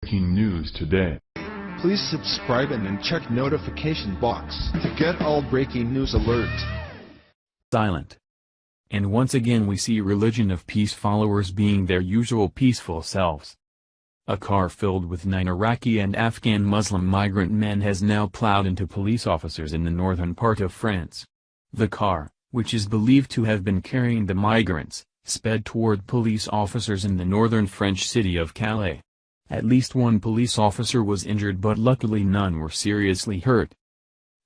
Breaking news today. Please subscribe and then check notification box to get all breaking news alerts. Silent. And once again we see religion of peace followers being their usual peaceful selves. A car filled with 9 Iraqi and Afghan Muslim migrant men has now plowed into police officers in the northern part of France. The car, which is believed to have been carrying the migrants, sped toward police officers in the northern French city of Calais. At least one police officer was injured, but luckily none were seriously hurt.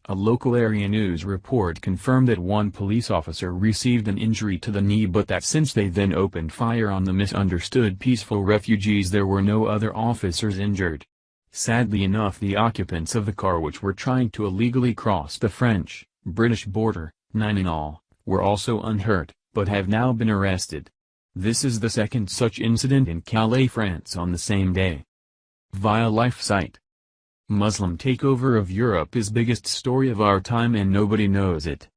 A local area news report confirmed that one police officer received an injury to the knee, but that since they then opened fire on the misunderstood peaceful refugees, there were no other officers injured. Sadly enough, the occupants of the car, which were trying to illegally cross the French-British border, 9 in all, were also unhurt, but have now been arrested. This is the second such incident in Calais, France on the same day. Via Life site. Muslim takeover of Europe is biggest story of our time and nobody knows it.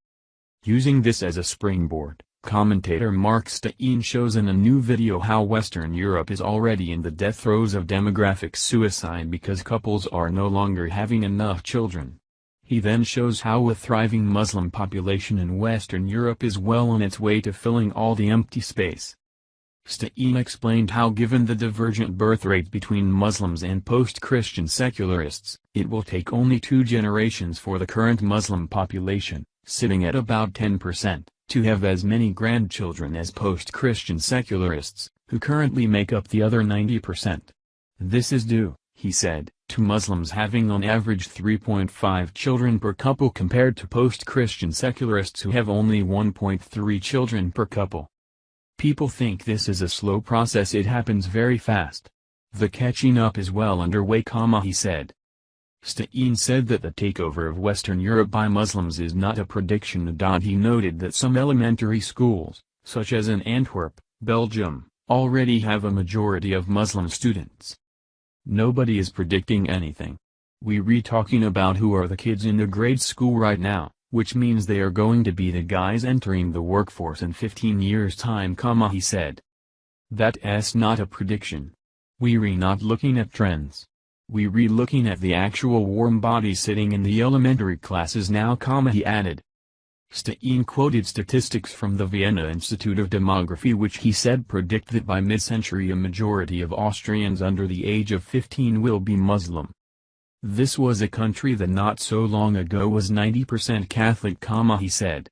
Using this as a springboard, commentator Mark Stein shows in a new video how Western Europe is already in the death throes of demographic suicide because couples are no longer having enough children. He then shows how a thriving Muslim population in Western Europe is well on its way to filling all the empty space. Stein explained how, given the divergent birth rate between Muslims and post-Christian secularists, it will take only 2 generations for the current Muslim population, sitting at about 10%, to have as many grandchildren as post-Christian secularists, who currently make up the other 90%. This is due, he said, to Muslims having on average 3.5 children per couple compared to post-Christian secularists who have only 1.3 children per couple. People think this is a slow process. It happens very fast. The catching up is well underway, he said. Stein said that the takeover of Western Europe by Muslims is not a prediction. He noted that some elementary schools, such as in Antwerp, Belgium, already have a majority of Muslim students. Nobody is predicting anything. We're talking about who are the kids in the grade school right now, which means they are going to be the guys entering the workforce in 15 years' time, he said. That's not a prediction. We're not looking at trends. We're looking at the actual warm bodies sitting in the elementary classes now, he added. Stein quoted statistics from the Vienna Institute of Demography, which he said predict that by mid-century a majority of Austrians under the age of 15 will be Muslim. This was a country that not so long ago was 90% Catholic, he said.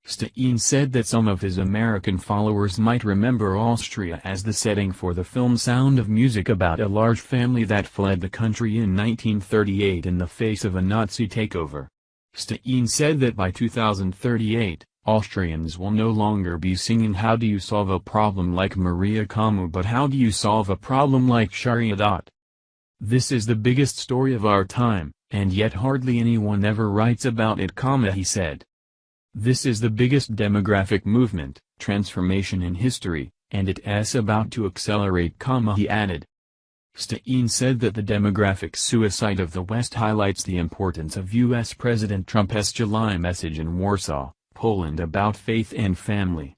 Stein said that some of his American followers might remember Austria as the setting for the film Sound of Music, about a large family that fled the country in 1938 in the face of a Nazi takeover. Stein said that by 2038, Austrians will no longer be singing "How do you solve a problem like Maria Camus," but "How do you solve a problem like Sharia?" This is the biggest story of our time, and yet hardly anyone ever writes about it, he said. This is the biggest demographic movement, transformation in history, and it's about to accelerate, he added. Stein said that the demographic suicide of the West highlights the importance of U.S. President Trump's July message in Warsaw, Poland about faith and family.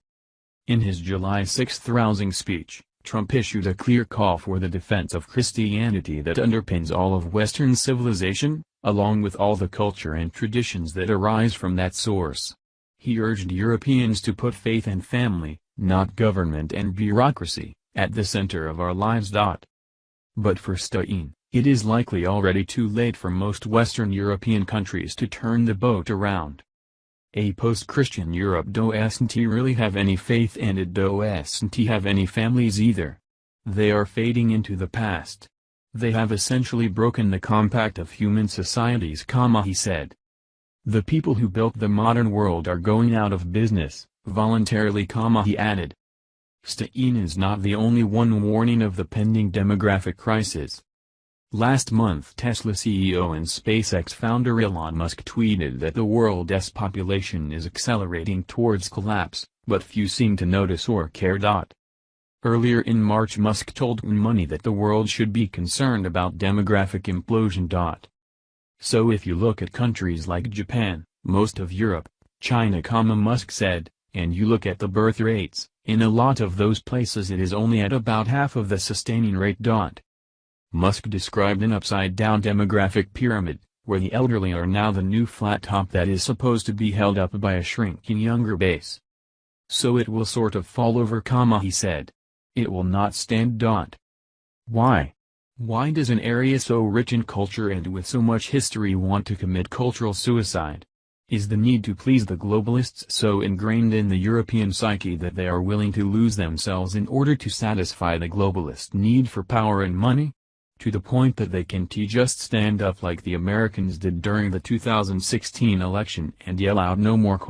In his July 6 rousing speech, Trump issued a clear call for the defense of Christianity that underpins all of Western civilization, along with all the culture and traditions that arise from that source. He urged Europeans to put faith and family, not government and bureaucracy, at the center of our lives. But for Stein, it is likely already too late for most Western European countries to turn the boat around. A post-Christian Europe doesn't really have any faith, and it doesn't have any families either. They are fading into the past. They have essentially broken the compact of human societies, he said. The people who built the modern world are going out of business, voluntarily, he added. Stein is not the only one warning of the pending demographic crisis. Last month, Tesla CEO and SpaceX founder Elon Musk tweeted that the world's population is accelerating towards collapse, but few seem to notice or care. Earlier in March, Musk told Money that the world should be concerned about demographic implosion. So if you look at countries like Japan, most of Europe, China, Musk said, and you look at the birth rates, in a lot of those places it is only at about half of the sustaining rate. Musk described an upside-down demographic pyramid, where the elderly are now the new flat top that is supposed to be held up by a shrinking younger base. So it will sort of fall over, he said. It will not stand. Why? Why does an area so rich in culture and with so much history want to commit cultural suicide? Is the need to please the globalists so ingrained in the European psyche that they are willing to lose themselves in order to satisfy the globalist need for power and money? To the point that they can just stand up like the Americans did during the 2016 election and yell out "no more?"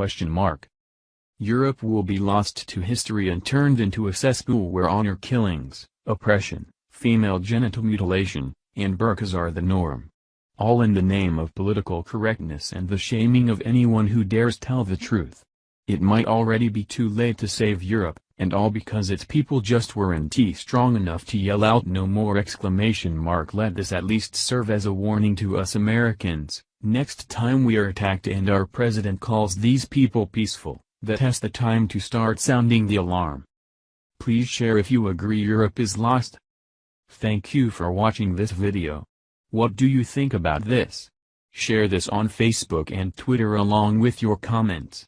Europe will be lost to history and turned into a cesspool where honor killings, oppression, female genital mutilation, and burqas are the norm. All in the name of political correctness and the shaming of anyone who dares tell the truth. It might already be too late to save Europe, and all because its people just weren't strong enough to yell out "no more!" Let this at least serve as a warning to us Americans. Next time we are attacked and our president calls these people peaceful, that's the time to start sounding the alarm. Please share if you agree Europe is lost. Thank you for watching this video. What do you think about this? Share this on Facebook and Twitter along with your comments.